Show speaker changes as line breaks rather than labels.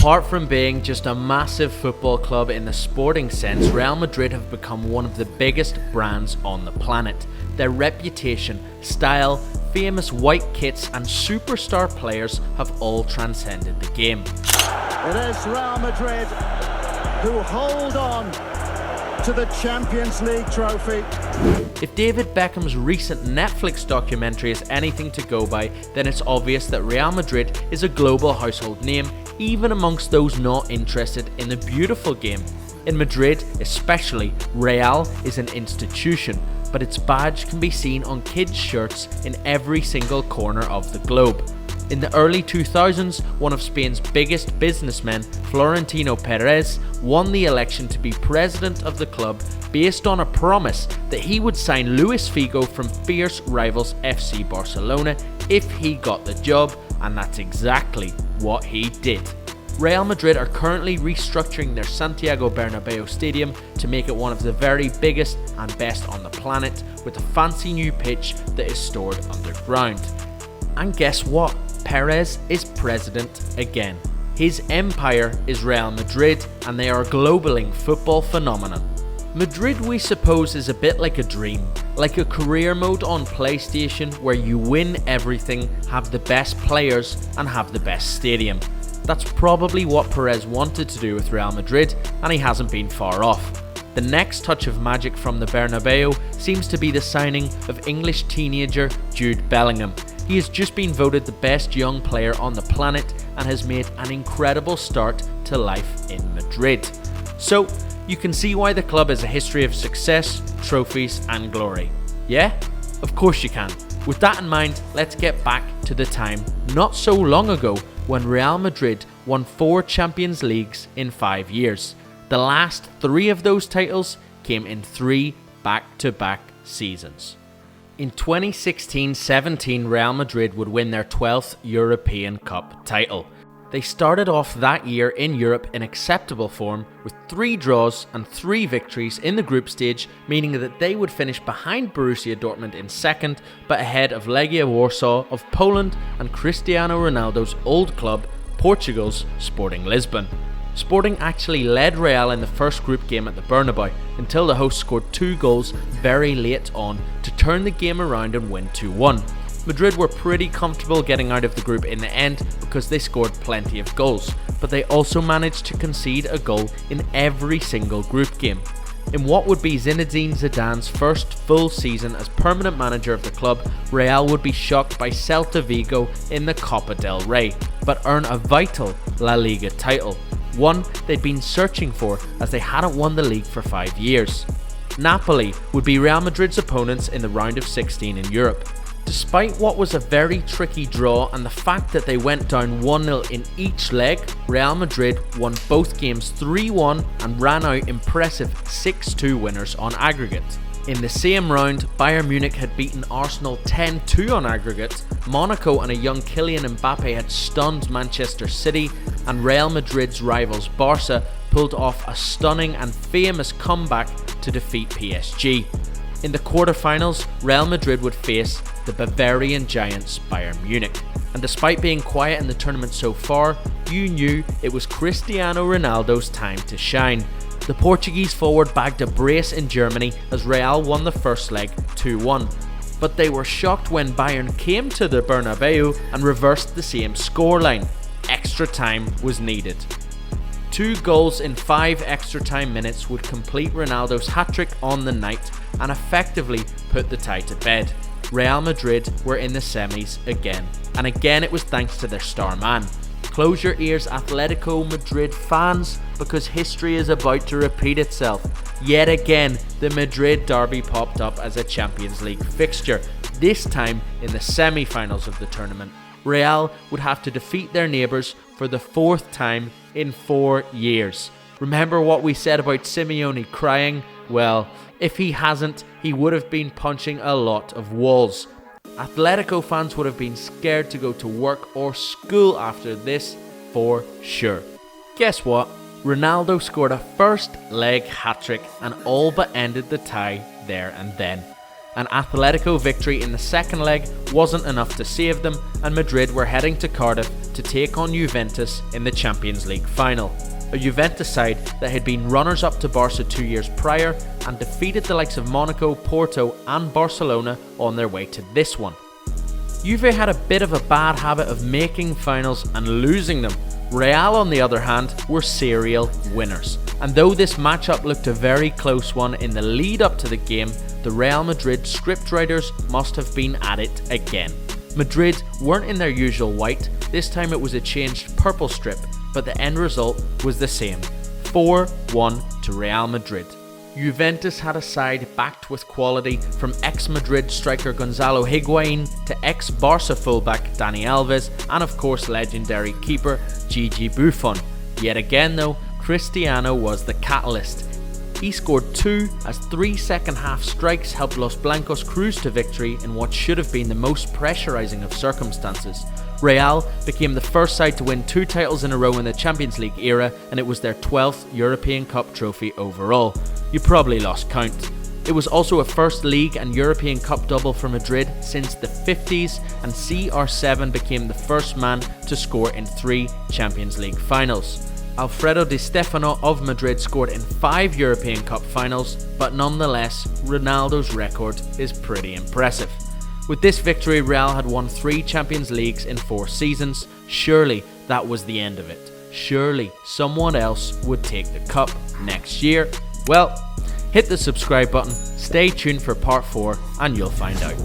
Apart from being just a massive football club in the sporting sense, Real Madrid have become one of the biggest brands on the planet. Their reputation, style, famous white kits and superstar players have all transcended the game.
It is Real Madrid who hold on to the Champions League trophy.
If David Beckham's recent Netflix documentary is anything to go by, then it's obvious that Real Madrid is a global household name, even amongst those not interested in the beautiful game. In Madrid especially, Real is an institution, but its badge can be seen on kids' shirts in every single corner of the globe. In the early 2000s, one of Spain's biggest businessmen, Florentino Perez, won the election to be president of the club based on a promise that he would sign Luis Figo from fierce rivals FC Barcelona if he got the job, and that's exactly what he did. Real Madrid are currently restructuring their Santiago Bernabeu stadium to make it one of the very biggest and best on the planet, with a fancy new pitch that is stored underground. And guess what? Perez is president again. His empire is Real Madrid, and they are a globaling football phenomenon. Madrid, we suppose, is a bit like a dream, like a career mode on PlayStation where you win everything, have the best players and have the best stadium. That's probably what Perez wanted to do with Real Madrid, and he hasn't been far off. The next touch of magic from the Bernabeu seems to be the signing of English teenager Jude Bellingham. He has just been voted the best young player on the planet and has made an incredible start to life in Madrid. So, you can see why the club has a history of success, trophies and glory. Yeah? Of course you can. With that in mind, let's get back to the time not so long ago when Real Madrid won 4 Champions Leagues in 5 years. The last 3 of those titles came in 3 back-to-back seasons. In 2016-17, Real Madrid would win their 12th European Cup title. They started off that year in Europe in acceptable form with 3 draws and 3 victories in the group stage, meaning that they would finish behind Borussia Dortmund in second, but ahead of Legia Warsaw of Poland and Cristiano Ronaldo's old club, Portugal's Sporting Lisbon. Sporting actually led Real in the first group game at the Bernabeu until the hosts scored 2 goals very late on to turn the game around and win 2-1. Madrid were pretty comfortable getting out of the group in the end because they scored plenty of goals, but they also managed to concede a goal in every single group game. In what would be Zinedine Zidane's first full season as permanent manager of the club, Real would be shocked by Celta Vigo in the Copa del Rey, but earn a vital La Liga title, one they'd been searching for as they hadn't won the league for 5 years. Napoli would be Real Madrid's opponents in the round of 16 in Europe. Despite what was a very tricky draw and the fact that they went down 1-0 in each leg, Real Madrid won both games 3-1 and ran out impressive 6-2 winners on aggregate. In the same round, Bayern Munich had beaten Arsenal 10-2 on aggregate, Monaco and a young Kylian Mbappe had stunned Manchester City, and Real Madrid's rivals Barca pulled off a stunning and famous comeback to defeat PSG. In the quarterfinals, Real Madrid would face the Bavarian giants Bayern Munich. And despite being quiet in the tournament so far, you knew it was Cristiano Ronaldo's time to shine. The Portuguese forward bagged a brace in Germany as Real won the first leg 2-1. But they were shocked when Bayern came to the Bernabeu and reversed the same scoreline. Extra time was needed. 2 goals in 5 extra time minutes would complete Ronaldo's hat-trick on the night and effectively put the tie to bed. Real Madrid were in the semis again, and again it was thanks to their star man. Close your ears, Atletico Madrid fans, because history is about to repeat itself. Yet again, the Madrid derby popped up as a Champions League fixture, this time in the semi-finals of the tournament. Real would have to defeat their neighbours for the 4th time in 4 years. Remember what we said about Simeone crying? Well, if he hasn't, he would have been punching a lot of walls. Atletico fans would have been scared to go to work or school after this for sure. Guess what? Ronaldo scored a first leg hat-trick and all but ended the tie there and then. An Atletico victory in the second leg wasn't enough to save them, and Madrid were heading to Cardiff to take on Juventus in the Champions League final. A Juventus side that had been runners-up to Barca 2 years prior and defeated the likes of Monaco, Porto and Barcelona on their way to this one. Juve had a bit of a bad habit of making finals and losing them. Real, on the other hand, were serial winners. And though this matchup looked a very close one in the lead up to the game, the Real Madrid scriptwriters must have been at it again. Madrid weren't in their usual white, this time it was a changed purple strip, but the end result was the same, 4-1 to Real Madrid. Juventus had a side backed with quality from ex-Madrid striker Gonzalo Higuain to ex-Barca fullback Dani Alves and of course legendary keeper Gigi Buffon. Yet again though, Cristiano was the catalyst. He scored 2 as 3 second half strikes helped Los Blancos cruise to victory in what should have been the most pressurising of circumstances. Real became the first side to win 2 titles in a row in the Champions League era, and it was their 12th European Cup trophy overall. You probably lost count. It was also a first league and European Cup double for Madrid since the 50s, and CR7 became the first man to score in 3 Champions League finals. Alfredo Di Stefano of Madrid scored in 5 European Cup finals, but nonetheless, Ronaldo's record is pretty impressive. With this victory, Real had won 3 Champions Leagues in 4 seasons. Surely that was the end of it. Surely someone else would take the cup next year. Well, hit the subscribe button, stay tuned for part 4 and you'll find out.